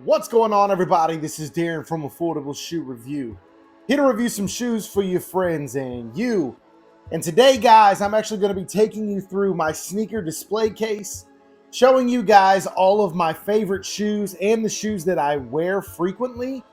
What's going on, everybody? This is Darren from Affordable Shoe Review. Here to review some shoes for your friends and you. And today, guys, I'm actually going to be taking you through my sneaker display case, showing you guys all of my favorite shoes and the shoes that I wear frequently.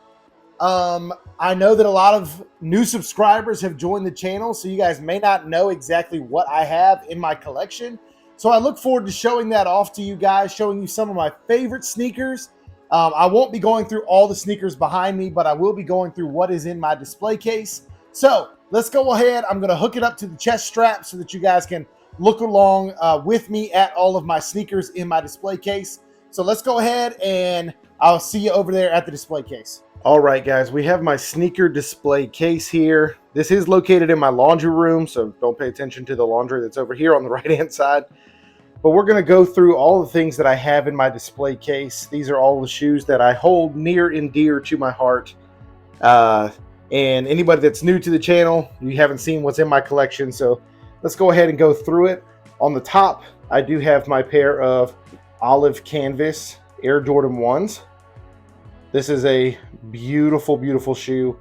I know that a lot of new subscribers have joined the channel, so you guys may not know exactly what I have in my collection. So I look forward to showing that off to you guys, showing you some of my favorite sneakers. I won't be going through all the sneakers behind me, but I will be going through what is in my display case. So let's go ahead. I'm going to hook it up to the chest strap so that you guys can look along with me at all of my sneakers in my display case. So let's go ahead and I'll see you over there at the display case. All right, guys, we have my sneaker display case here. This is located in my laundry room, so don't pay attention to the laundry that's over here on the right-hand side. But we're going to go through all the things that I have in my display case. These are all the shoes that I hold near and dear to my heart. And anybody that's new to the channel, you haven't seen what's in my collection, so let's go ahead and go through it. On the top, I do have my pair of olive canvas Air Jordan 1s. This is a beautiful, beautiful shoe.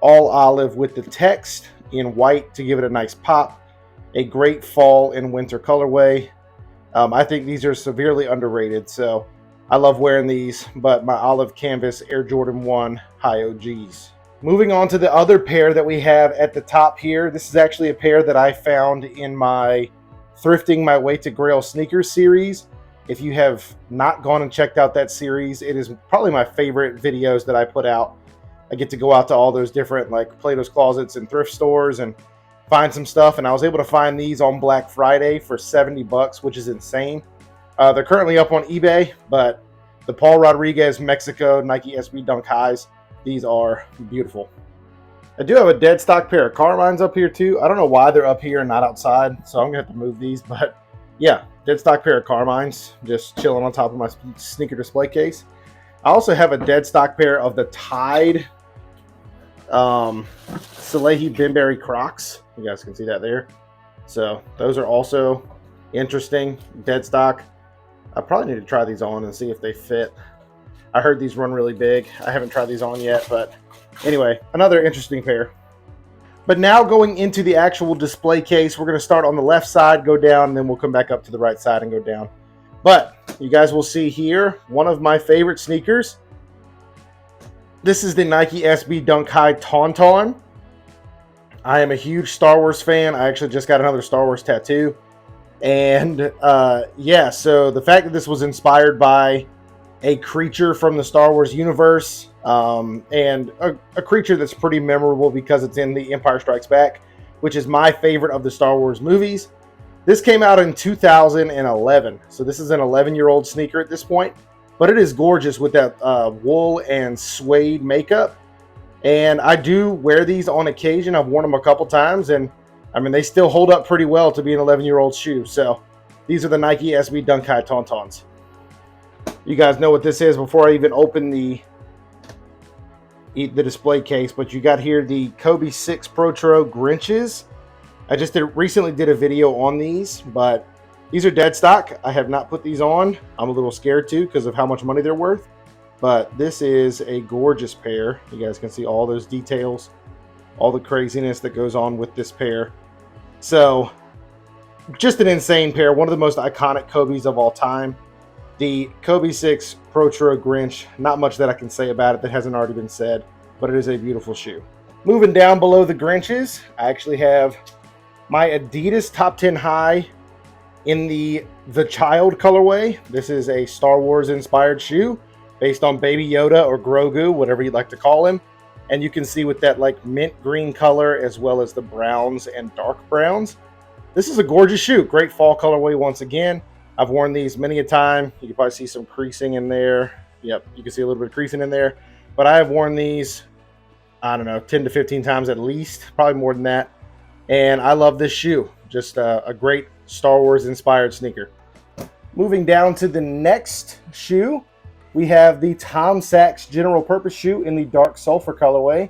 All olive with the text in white to give it a nice pop. A great fall and winter colorway. I think these are severely underrated, so I love wearing these, but my olive canvas Air Jordan 1 high OGs. Moving on to the other pair that we have at the top here. This is actually a pair that I found in my Thrifting My Way to Grail sneakers series. If you have not gone and checked out that series, it is probably my favorite videos that I put out. I get to go out to all those different like Plato's Closets and thrift stores and find some stuff, and I was able to find these on Black Friday for 70 bucks, which is insane. They're currently up on eBay, but the Paul Rodriguez Mexico Nike SB Dunk Highs, these are beautiful. I do have a dead stock pair of Carmines up here too. I don't know why they're up here and not outside, so I'm gonna have to move these, but yeah, dead stock pair of Carmines just chilling on top of my sneaker display case. I also have a dead stock pair of the Tide Salehi Binberry Crocs. You guys can see that there. So those are also interesting, dead stock. I probably need to try these on and see if they fit. I heard these run really big. I haven't tried these on yet, but anyway, another interesting pair. But now going into the actual display case, we're going to start on the left side, go down, and then we'll come back up to the right side and go down. But you guys will see here one of my favorite sneakers. This is the Nike SB Dunk High Tauntaun. I am a huge Star Wars fan. I actually just got another Star Wars tattoo. And yeah, so the fact that this was inspired by a creature from the Star Wars universe, and a creature that's pretty memorable because it's in The Empire Strikes Back, which is my favorite of the Star Wars movies. This came out in 2011, so this is an 11-year-old sneaker at this point, but it is gorgeous with that wool and suede makeup. And I do wear these on occasion. I've worn them a couple times, and I mean, they still hold up pretty well to be an 11-year-old shoe. So these are the Nike SB Dunk High Tauntauns. You guys know what this is before I even open the display case, but you got here the Kobe 6 Protro Grinches. I just recently did a video on these, but these are dead stock. I have not put these on. I'm a little scared too because of how much money they're worth. But this is a gorgeous pair. You guys can see all those details, all the craziness that goes on with this pair. So just an insane pair. One of the most iconic Kobe's of all time. The Kobe 6 Protro Grinch. Not much that I can say about it that hasn't already been said, but it is a beautiful shoe. Moving down below the Grinches, I actually have my Adidas Top 10 High in the Child colorway. This is a Star Wars inspired shoe based on Baby Yoda or Grogu, whatever you'd like to call him. And you can see with that like mint green color as well as the browns and dark browns. This is a gorgeous shoe. Great fall colorway once again. I've worn these many a time. You can probably see some creasing in there. Yep, you can see a little bit of creasing in there. But I have worn these, I don't know, 10 to 15 times at least. Probably more than that. And I love this shoe. Just a great Star Wars inspired sneaker. Moving down to the next shoe, we have the Tom Sachs General Purpose shoe in the dark sulfur colorway.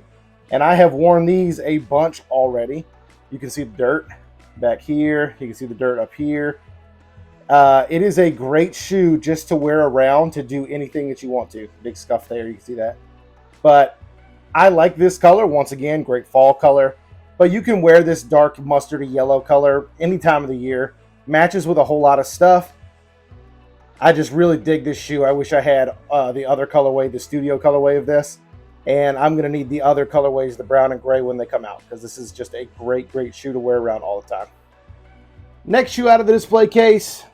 And I have worn these a bunch already. You can see the dirt back here. You can see the dirt up here. It is a great shoe just to wear around to do anything that you want to. Big scuff there, you can see that. But I like this color. Once again, great fall color. But you can wear this dark mustardy yellow color any time of the year. Matches with a whole lot of stuff. I just really dig this shoe. I wish I had the other colorway, the studio colorway of this. And I'm going to need the other colorways, the brown and gray, when they come out, because this is just a great, great shoe to wear around all the time. Next shoe out of the display case.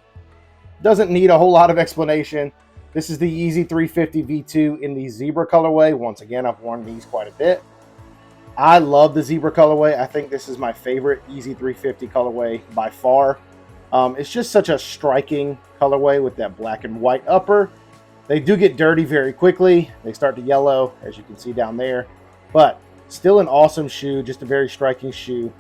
Doesn't need a whole lot of explanation. This is the Yeezy 350 V2 in the zebra colorway. Once again, I've worn these quite a bit. I love the zebra colorway. I think this is my favorite Yeezy 350 colorway by far. It's just such a striking colorway with that black and white upper. They do get dirty very quickly. They start to yellow, as you can see down there. But still an awesome shoe, just a very striking shoe.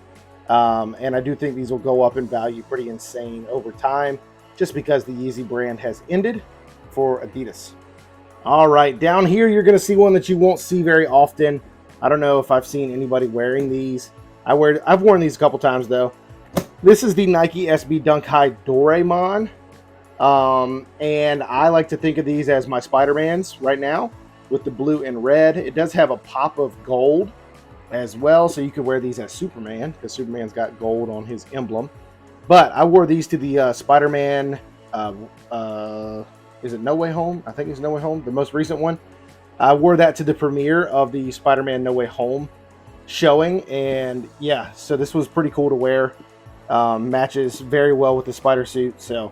And I do think these will go up in value pretty insane over time, just because the Yeezy brand has ended for Adidas. All right, down here you're going to see one that you won't see very often. I don't know if I've seen anybody wearing these. I've worn these a couple times though. This is the Nike SB Dunk High Doraemon. And I like to think of these as my Spider-Mans right now with the blue and red. It does have a pop of gold as well, so you could wear these as Superman, because Superman's got gold on his emblem. But I wore these to the Spider-Man, is it No Way Home? I think it's No Way Home, the most recent one. I wore that to the premiere of the Spider-Man No Way Home showing, and yeah, so this was pretty cool to wear. Matches very well with the spider suit, so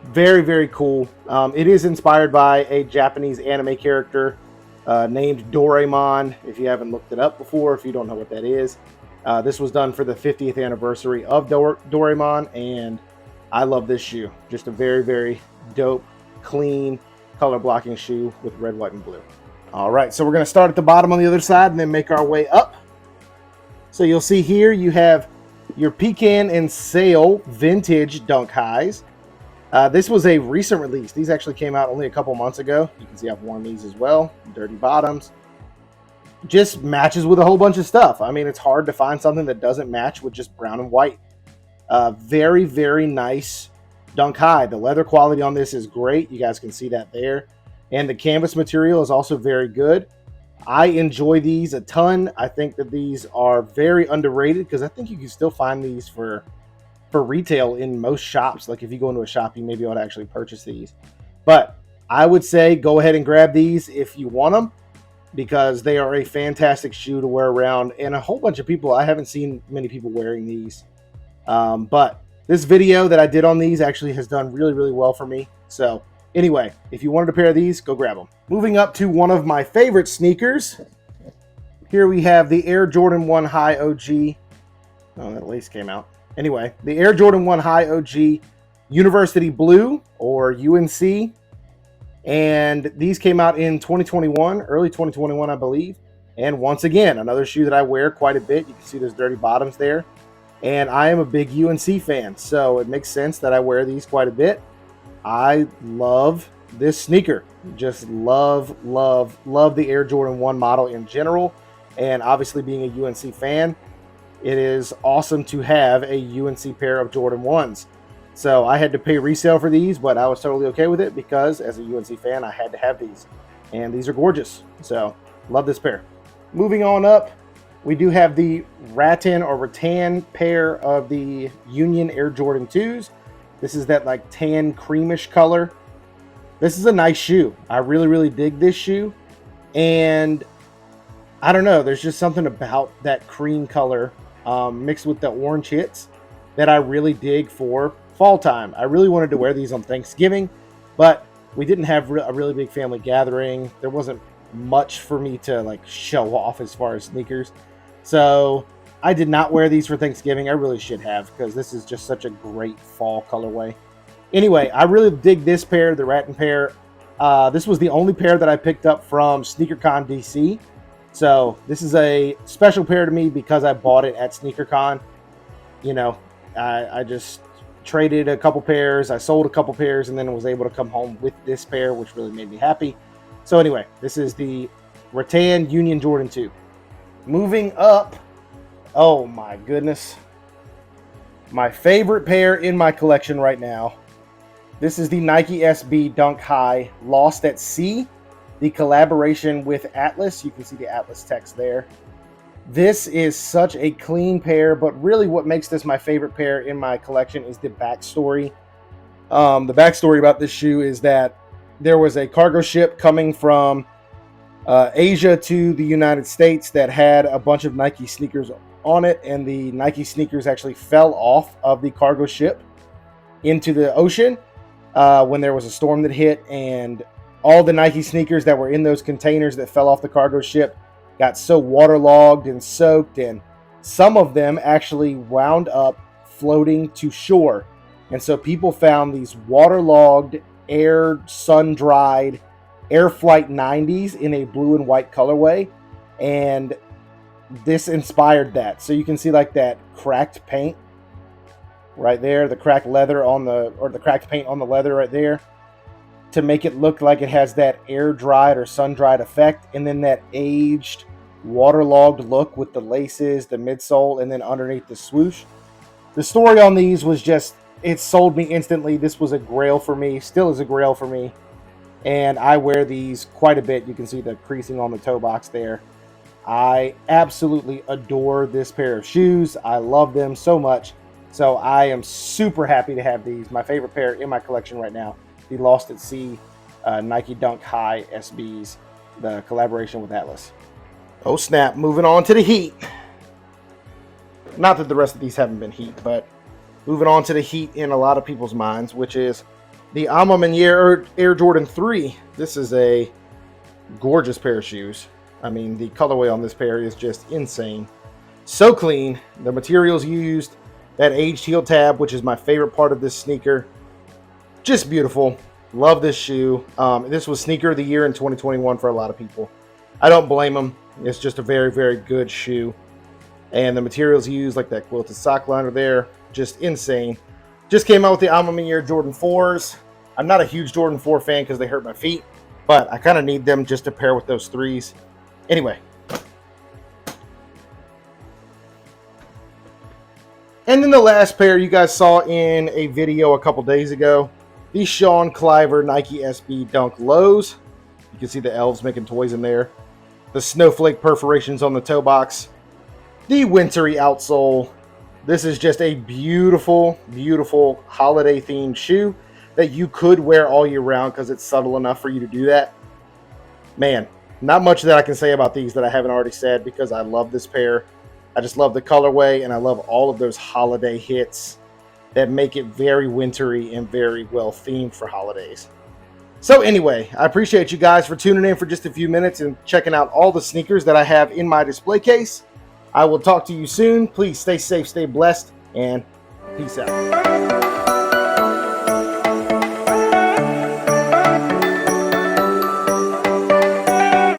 very, very cool. It is inspired by a Japanese anime character named Doraemon. If you haven't looked it up before, if you don't know what that is, this was done for the 50th anniversary of Doraemon, and I love this shoe. Just a very, very dope, clean, color blocking shoe with red, white, and blue. All right, so we're going to start at the bottom on the other side and then make our way up. So you'll see here you have your Pecan and Sail Vintage Dunk Highs. This was a recent release. These actually came out only a couple months ago. You can see I've worn these as well. Dirty bottoms. Just matches with a whole bunch of stuff. I mean, it's hard to find something that doesn't match with just brown and white. Very, very nice Dunk High. The leather quality on this is great. You guys can see that there. And the canvas material is also very good. I enjoy these a ton. I think that these are very underrated because I think you can still find these for retail in most shops. Like if you go into a shop, you maybe ought to actually purchase these. But I would say go ahead and grab these if you want them, because they are a fantastic shoe to wear around. And a whole bunch of people, I haven't seen many people wearing these. But this video that I did on these actually has done really, really well for me. So anyway, if you wanted a pair of these, go grab them. Moving up to one of my favorite sneakers. Here we have the Air Jordan 1 High OG. Oh, that lace came out. Anyway, the Air Jordan 1 High OG University Blue, or UNC. And these came out in 2021, early 2021, I believe. And once again, another shoe that I wear quite a bit. You can see those dirty bottoms there. And I am a big UNC fan, so it makes sense that I wear these quite a bit. I love this sneaker. Just love, love, love the Air Jordan 1 model in general. And obviously being a UNC fan, it is awesome to have a UNC pair of Jordan 1s. So I had to pay resale for these, but I was totally okay with it because as a UNC fan, I had to have these. And these are gorgeous. So love this pair. Moving on up, we do have the rattan pair of the Union Air Jordan 2s. This is that like tan creamish color. This is a nice shoe. I really, really dig this shoe. And I don't know, there's just something about that cream color mixed with the orange hits that I really dig for fall time. I really wanted to wear these on Thanksgiving, but we didn't have a really big family gathering. There wasn't much for me to like show off as far as sneakers. So I did not wear these for Thanksgiving. I really should have, because this is just such a great fall colorway. Anyway, I really dig this pair, the rattan pair. This was the only pair that I picked up from SneakerCon DC. So this is a special pair to me because I bought it at SneakerCon. You know, I just traded a couple pairs. I sold a couple pairs and then was able to come home with this pair, which really made me happy. So anyway, this is the rattan Union Jordan 2. Moving up, oh my goodness. My favorite pair in my collection right now. This is the Nike SB Dunk High Lost at Sea, the collaboration with Atlas. You can see the Atlas text there. This is such a clean pair, but really what makes this my favorite pair in my collection is the backstory. The backstory about this shoe is that there was a cargo ship coming from Asia to the United States that had a bunch of Nike sneakers on it, and the Nike sneakers actually fell off of the cargo ship into the ocean when there was a storm that hit, and all the Nike sneakers that were in those containers that fell off the cargo ship got so waterlogged and soaked, and some of them actually wound up floating to shore. And so people found these waterlogged, air sun-dried Air Flight 90s in a blue and white colorway, and this inspired that. So you can see like that cracked paint right there, the cracked leather on the, or the cracked paint on the leather right there, to make it look like it has that air dried or sun dried effect, and then that aged waterlogged look with the laces, the midsole, and then underneath the swoosh. The story on these was just, it sold me instantly. This was a grail for me, still is a grail for me, and I wear these quite a bit. You can see the creasing on the toe box there. I absolutely adore this pair of shoes. I love them so much. So I am super happy to have these, my favorite pair in my collection right now, the Lost at Sea Nike Dunk High SBs, the collaboration with Atlas. Oh snap, moving on to the heat. Not that the rest of these haven't been heat, but moving on to the heat in a lot of people's minds, which is the Alma Maniere Air Jordan 3. This is a gorgeous pair of shoes. I mean, the colorway on this pair is just insane. So clean. The materials used, that aged heel tab, which is my favorite part of this sneaker. Just beautiful. Love this shoe. This was Sneaker of the Year in 2021 for a lot of people. I don't blame them. It's just a very, very good shoe. And the materials used, like that quilted sock liner there, just insane. Just came out with the Alma Maniere Jordan 4s. I'm not a huge Jordan 4 fan because they hurt my feet, but I kind of need them just to pair with those 3s. Anyway. And then the last pair you guys saw in a video a couple days ago, the Sean Cliver Nike SB Dunk Lows. You can see the elves making toys in there. The snowflake perforations on the toe box. The wintry outsole. This is just a beautiful, beautiful holiday themed shoe that you could wear all year round because it's subtle enough for you to do that. Man, not much that I can say about these that I haven't already said because I love this pair. I just love the colorway, and I love all of those holiday hits that make it very wintry and very well themed for holidays. So anyway, I appreciate you guys for tuning in for just a few minutes and checking out all the sneakers that I have in my display case. I will talk to you soon. Please stay safe, stay blessed, and peace out.